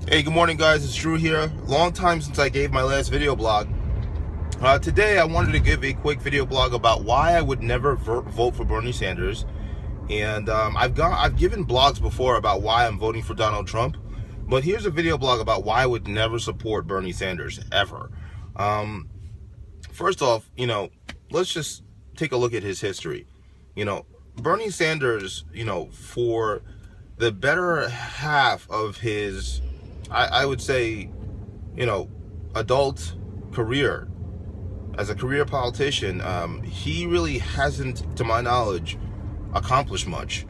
Hey, good morning, guys. It's Drew here. Long time since I gave my last video blog. Today, I wanted to give a quick video blog about why I would never vote for Bernie Sanders. And I've given blogs before about why I'm voting for Donald Trump, but here's a video blog about why I would never support Bernie Sanders ever. First off, let's just take a look at his history. Bernie Sanders, for the better half of his, I would say, adult career as a career politician, he really hasn't, to my knowledge, accomplished much.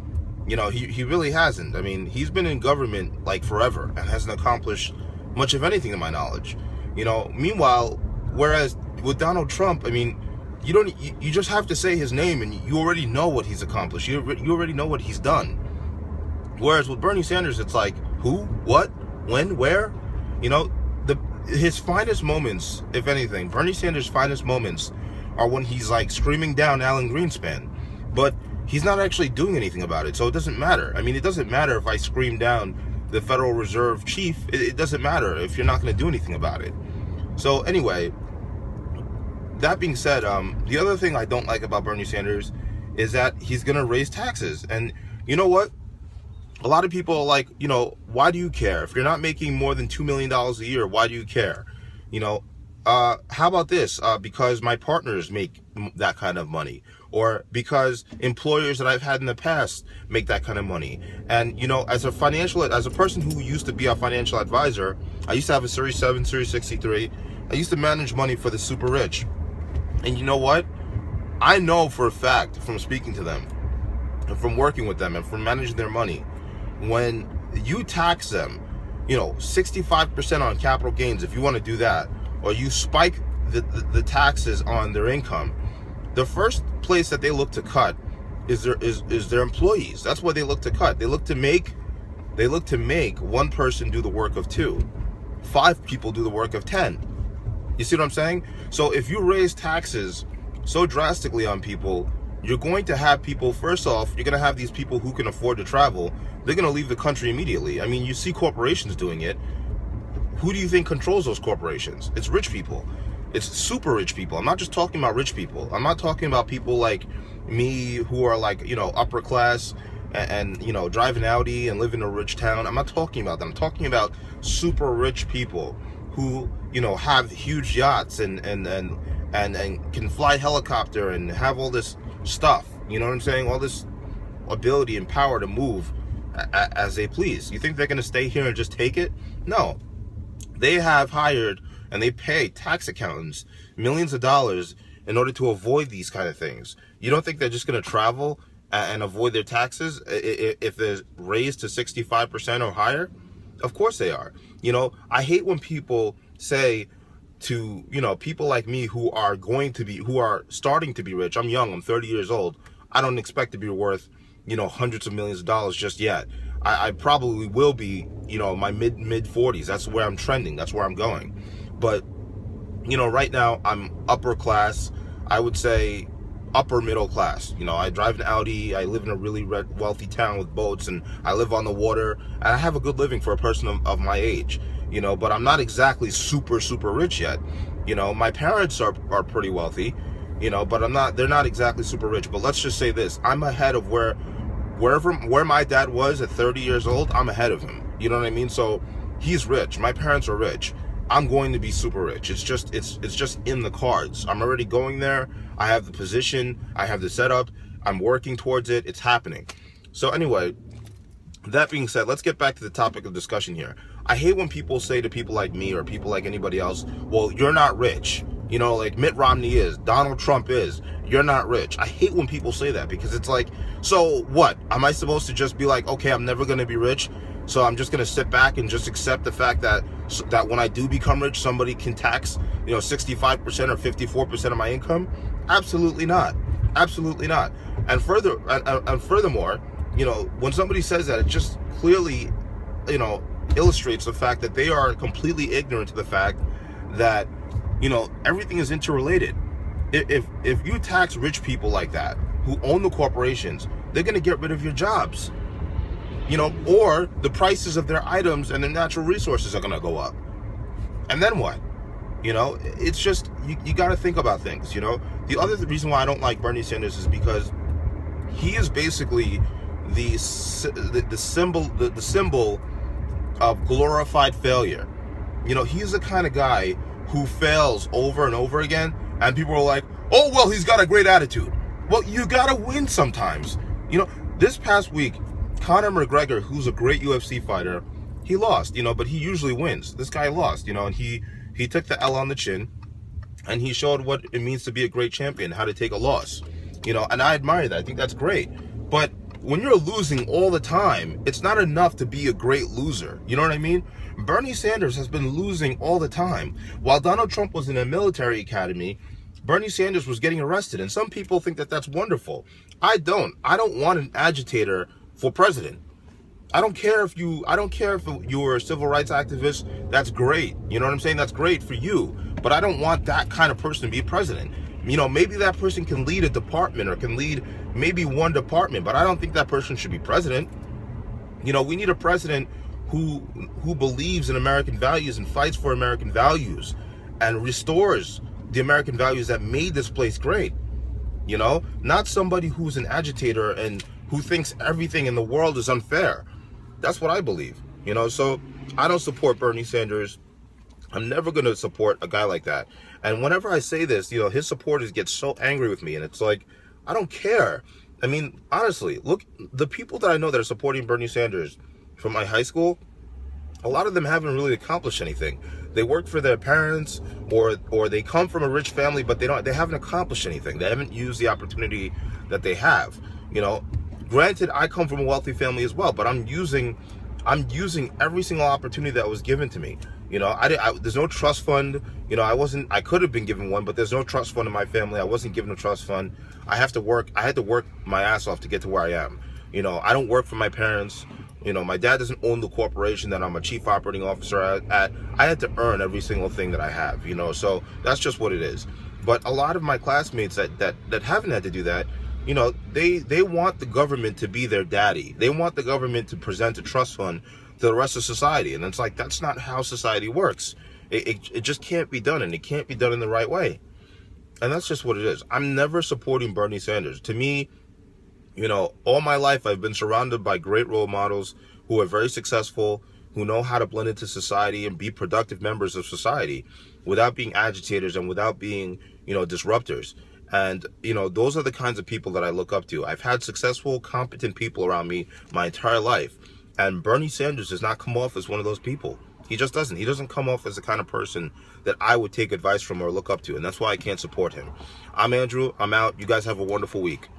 He really hasn't. I mean, he's been in government like forever and hasn't accomplished much of anything to my knowledge. Meanwhile, whereas with Donald Trump, I mean, you just have to say his name and you already know what he's accomplished. You already know what he's done. Whereas with Bernie Sanders, it's like, who, what, when, where? His finest moments, if anything, Bernie Sanders' finest moments are when he's like screaming down Alan Greenspan. But he's not actually doing anything about it, so it doesn't matter. I mean, it doesn't matter if I scream down the Federal Reserve chief. It doesn't matter if you're not going to do anything about it. So anyway, that being said, the other thing I don't like about Bernie Sanders is that he's going to raise taxes. And you know what? A lot of people are like, why do you care? If you're not making more than $2 million a year, why do you care? How about this? Because my partners make that kind of money, or because employers that I've had in the past make that kind of money. And, as a person who used to be a financial advisor, I used to have a Series 7, Series 63. I used to manage money for the super rich. And you know what? I know for a fact from speaking to them and from working with them and from managing their money, when you tax them, 65% on capital gains, if you want to do that, or you spike the taxes on their income, the first place that they look to cut is their employees. That's what they look to cut. They look to make one person do the work of two, 5 people do the work of 10. You see what I'm saying? So if you raise taxes so drastically on people, you're going to have people, first off, you're going to have these people who can afford to travel. They're going to leave the country immediately. I mean, you see corporations doing it. Who do you think controls those corporations? It's rich people. It's super rich people. I'm not just talking about rich people. I'm not talking about people like me who are like, upper class and driving Audi and live in a rich town. I'm not talking about that. I'm talking about super rich people who, have huge yachts and can fly helicopter and have all this stuff. You know what I'm saying? All this ability and power to move as they please. You think they're going to stay here and just take it? No. They have hired and they pay tax accountants millions of dollars in order to avoid these kind of things. You don't think they're just going to travel and avoid their taxes if they're raised to 65% or higher? Of course they are. I hate when people say to, people like me who are starting to be rich. I'm young, I'm 30 years old. I don't expect to be worth, hundreds of millions of dollars just yet. I probably will be, my mid 40s. That's where I'm trending. That's where I'm going. But, right now I'm upper class. I would say upper middle class. I drive an Audi. I live in a really wealthy town with boats, and I live on the water, and I have a good living for a person of my age. But I'm not exactly super, super rich yet. My parents are pretty wealthy, but they're not exactly super rich. But let's just say this, I'm ahead of where my dad was at 30 years old, I'm ahead of him. You know what I mean? So he's rich. My parents are rich. I'm going to be super rich. It's just in the cards. I'm already going there. I have the position. I have the setup. I'm working towards it. It's happening. So anyway, that being said, let's get back to the topic of discussion here. I hate when people say to people like me or people like anybody else, well, you're not rich. Like Mitt Romney is, Donald Trump is, you're not rich. I hate when people say that, because it's like, so what? Am I supposed to just be like, okay, I'm never going to be rich, so I'm just going to sit back and just accept the fact that when I do become rich, somebody can tax, 65% or 54% of my income? Absolutely not. Absolutely not. And furthermore, when somebody says that, it just clearly, illustrates the fact that they are completely ignorant to the fact that, everything is interrelated. If you tax rich people like that, who own the corporations, they're going to get rid of your jobs. you know, or the prices of their items and their natural resources are going to go up. And then what? You know, it's just, you got to think about things, you know. The other reason why I don't like Bernie Sanders is because he is basically the symbol of glorified failure. You know, he's the kind of guy who fails over and over again, and people are like, oh, well, he's got a great attitude. Well, you got to win sometimes. You know, this past week, Conor McGregor, who's a great UFC fighter, he lost, you know, but he usually wins. This guy lost, you know, and he took the L on the chin, and he showed what it means to be a great champion, how to take a loss, you know, and I admire that. I think that's great. But when you're losing all the time, it's not enough to be a great loser. You know what I mean? Bernie Sanders has been losing all the time. While Donald Trump was in a military academy, Bernie Sanders was getting arrested, and some people think that that's wonderful. I don't want an agitator for president. I don't care if you're a civil rights activist. That's great. You know what I'm saying? That's great for you. But I don't want that kind of person to be president. You know, maybe that person can lead a department or can lead maybe one department, but I don't think that person should be president. You know, we need a president who believes in American values and fights for American values and restores the American values that made this place great. You know, not somebody who's an agitator and who thinks everything in the world is unfair. That's what I believe, you know. So I don't support Bernie Sanders. I'm never going to support a guy like that. And whenever I say this, you know, his supporters get so angry with me, and it's like, I don't care. I mean, honestly, look, the people that I know that are supporting Bernie Sanders from my high school, a lot of them haven't really accomplished anything. They work for their parents, or they come from a rich family, but they haven't accomplished anything. They haven't used the opportunity that they have, you know. Granted, I come from a wealthy family as well, but I'm using every single opportunity that was given to me. You know, there's no trust fund. You know, I could have been given one, but there's no trust fund in my family. I wasn't given a trust fund. I had to work my ass off to get to where I am. You know, I don't work for my parents. You know, my dad doesn't own the corporation that I'm a chief operating officer at. I had to earn every single thing that I have, you know, so that's just what it is. But a lot of my classmates that haven't had to do that, you know, they want the government to be their daddy. They want the government to present a trust fund to the rest of society. And it's like, that's not how society works. It just can't be done, and it can't be done in the right way. And that's just what it is. I'm never supporting Bernie Sanders. To me, you know, all my life I've been surrounded by great role models who are very successful, who know how to blend into society and be productive members of society without being agitators and without being, you know, disruptors. And, you know, those are the kinds of people that I look up to. I've had successful, competent people around me my entire life. And Bernie Sanders does not come off as one of those people. He just doesn't. He doesn't come off as the kind of person that I would take advice from or look up to. And that's why I can't support him. I'm Andrew. I'm out. You guys have a wonderful week.